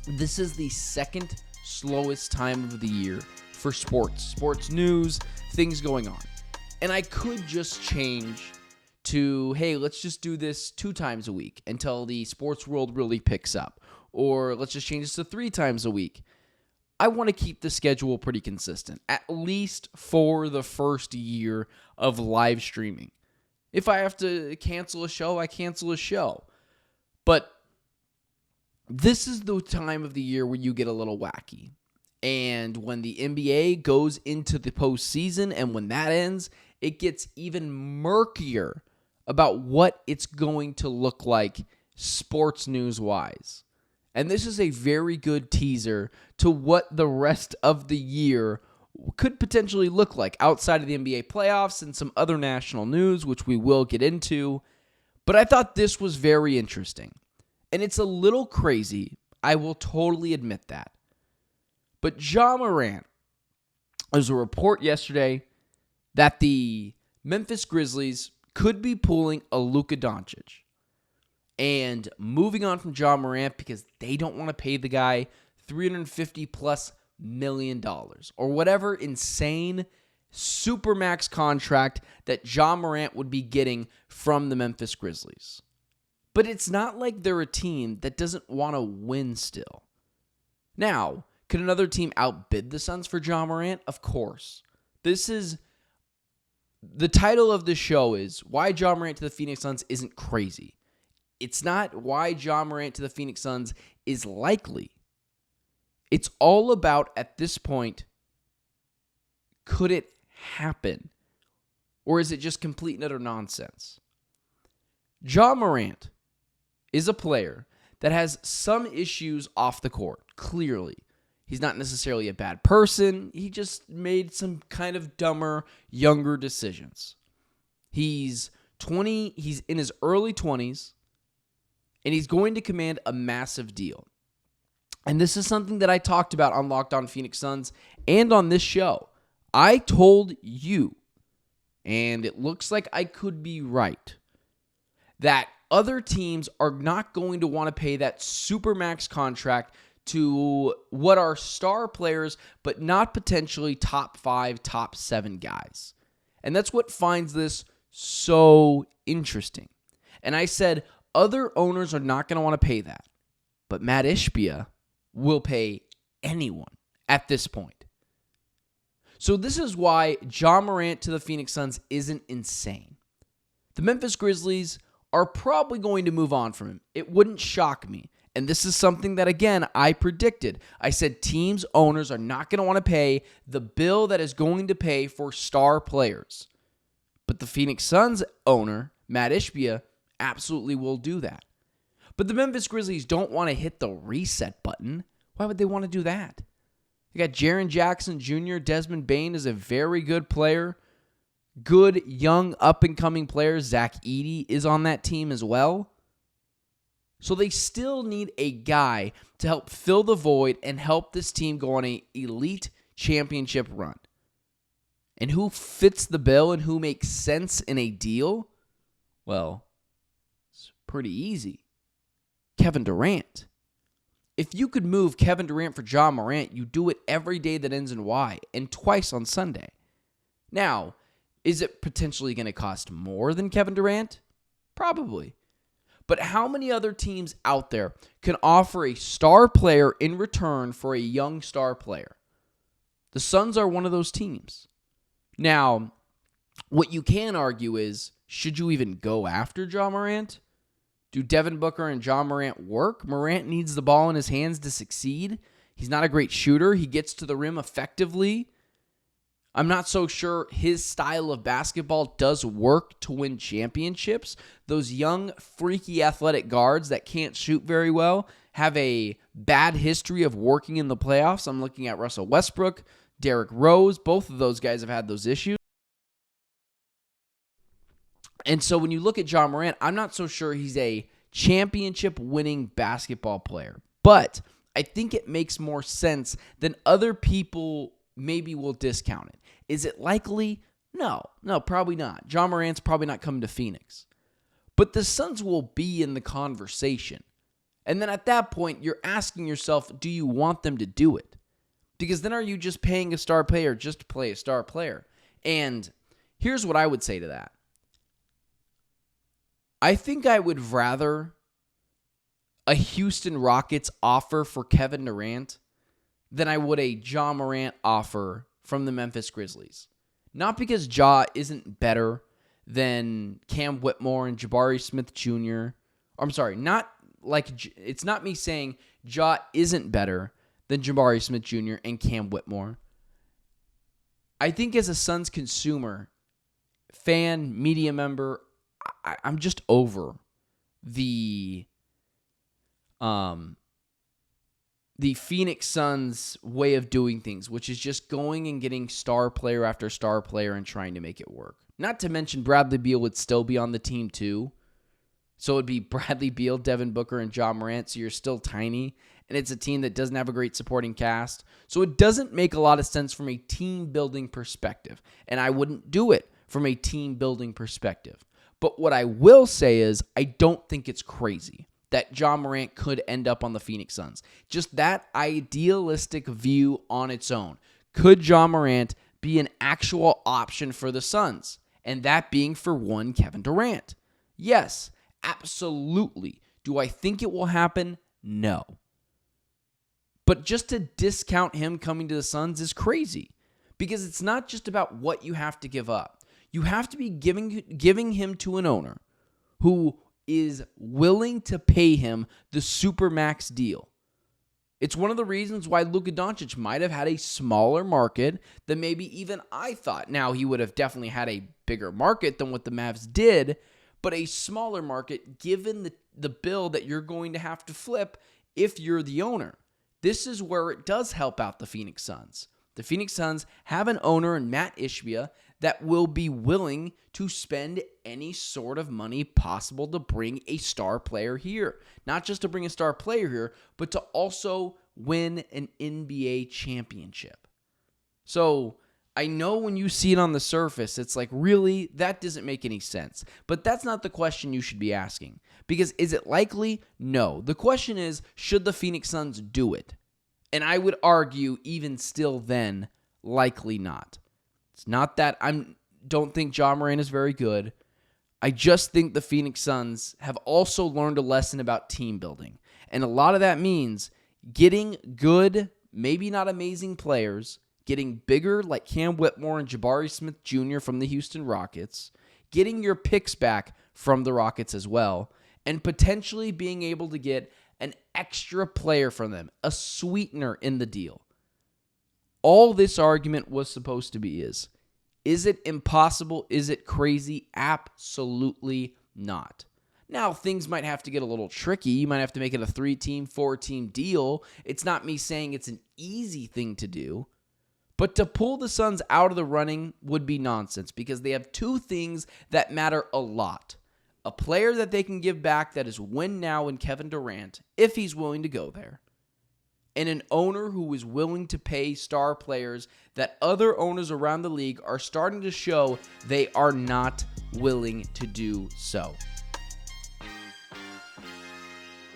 This is the second slowest time of the year for sports news, things going on. And I could just change to, hey, let's just do this 2 times a week until the sports world really picks up. Or let's just change this to 3 times a week. I want to keep the schedule pretty consistent, at least for the first year of live streaming. If I have to cancel a show, I cancel a show. But this is the time of the year where you get a little wacky. And when the NBA goes into the postseason and when that ends, it gets even murkier about what it's going to look like sports news-wise. And this is a very good teaser to what the rest of the year could potentially look like outside of the NBA playoffs and some other national news, which we will get into. But I thought this was very interesting. And it's a little crazy. I will totally admit that. But Ja Morant, there's a report yesterday that the Memphis Grizzlies could be pulling a Luka Doncic and moving on from Ja Morant because they don't want to pay the guy $350+ million or whatever insane supermax contract that Ja Morant would be getting from the Memphis Grizzlies. But it's not like they're a team that doesn't want to win still. Now, could another team outbid the Suns for Ja Morant? Of course. This is the title of the show is why Ja Morant to the Phoenix Suns isn't crazy. It's not why Ja Morant to the Phoenix Suns is likely. It's all about, at this point, could it happen? Or is it just complete and utter nonsense? Ja Morant is a player that has some issues off the court, clearly. He's not necessarily a bad person. He just made some kind of dumber, younger decisions. He's in his early 20s, and he's going to command a massive deal. And this is something that I talked about on Locked On Phoenix Suns and on this show. I told you, and it looks like I could be right, that other teams are not going to want to pay that supermax contract to what are star players, but not potentially top 5, top 7 guys. And that's what finds this so interesting. And I said other owners are not going to want to pay that. But Matt Ishbia will pay anyone at this point. So this is why Ja Morant to the Phoenix Suns isn't insane. The Memphis Grizzlies are probably going to move on from him. It wouldn't shock me. And this is something that, again, I predicted. I said teams' owners are not going to want to pay the bill that is going to pay for star players. But the Phoenix Suns owner, Matt Ishbia, absolutely will do that. But the Memphis Grizzlies don't want to hit the reset button. Why would they want to do that? They got Jaren Jackson Jr., Desmond Bane is a very good player. Good, young, up-and-coming player. Zach Edey is on that team as well. So they still need a guy to help fill the void and help this team go on an elite championship run. And who fits the bill and who makes sense in a deal? Well, it's pretty easy. Kevin Durant. If you could move Kevin Durant for Ja Morant, you do it every day that ends in Y and twice on Sunday. Now, is it potentially going to cost more than Kevin Durant? Probably. But how many other teams out there can offer a star player in return for a young star player? The Suns are one of those teams. Now, what you can argue is, should you even go after Ja Morant? Do Devin Booker and Ja Morant work? Morant needs the ball in his hands to succeed. He's not a great shooter. He gets to the rim effectively. I'm not so sure his style of basketball does work to win championships. Those young, freaky athletic guards that can't shoot very well have a bad history of working in the playoffs. I'm looking at Russell Westbrook, Derrick Rose. Both of those guys have had those issues. And so when you look at Ja Morant, I'm not so sure he's a championship-winning basketball player. But I think it makes more sense than other people maybe will discount it. Is it likely? No, probably not. Ja Morant's probably not coming to Phoenix. But the Suns will be in the conversation. And then at that point, you're asking yourself, do you want them to do it? Because then are you just paying a star player just to play a star player? And here's what I would say to that. I think I would rather a Houston Rockets offer for Kevin Durant than I would a Ja Morant offer from the Memphis Grizzlies. Not because Ja isn't better than Cam Whitmore and Jabari Smith Jr. I'm sorry, it's not me saying Ja isn't better than Jabari Smith Jr. and Cam Whitmore. I think as a Suns consumer, fan, media member, I'm just over the Phoenix Suns way of doing things, which is just going and getting star player after star player and trying to make it work. Not to mention Bradley Beal would still be on the team too. So it would be Bradley Beal, Devin Booker, and Ja Morant, so you're still tiny. And it's a team that doesn't have a great supporting cast. So it doesn't make a lot of sense from a team-building perspective. And I wouldn't do it from a team-building perspective. But what I will say is I don't think it's crazy that Ja Morant could end up on the Phoenix Suns. Just that idealistic view on its own. Could Ja Morant be an actual option for the Suns? And that being for one, Kevin Durant. Yes, absolutely. Do I think it will happen? No. But just to discount him coming to the Suns is crazy. Because it's not just about what you have to give up. You have to be giving him to an owner who is willing to pay him the supermax deal. It's one of the reasons why Luka Doncic might have had a smaller market than maybe even I thought. Now, he would have definitely had a bigger market than what the Mavs did, but a smaller market given the bill that you're going to have to flip if you're the owner. This is where it does help out the Phoenix Suns. The Phoenix Suns have an owner in Matt Ishbia that will be willing to spend any sort of money possible to bring a star player here. Not just to bring a star player here, but to also win an NBA championship. So I know when you see it on the surface, it's like, really? That doesn't make any sense. But that's not the question you should be asking. Because is it likely? No. The question is, should the Phoenix Suns do it? And I would argue, even still then, likely not. It's not that I don't think Ja Morant is very good. I just think the Phoenix Suns have also learned a lesson about team building. And a lot of that means getting good, maybe not amazing players, getting bigger like Cam Whitmore and Jabari Smith Jr. from the Houston Rockets, getting your picks back from the Rockets as well, and potentially being able to get an extra player from them, a sweetener in the deal. All this argument was supposed to be is it impossible? Is it crazy? Absolutely not. Now, things might have to get a little tricky. You might have to make it a 3-team, 4-team deal. It's not me saying it's an easy thing to do. But to pull the Suns out of the running would be nonsense because they have two things that matter a lot. A player that they can give back that is win now in Kevin Durant, if he's willing to go there. And an owner who is willing to pay star players that other owners around the league are starting to show they are not willing to do so.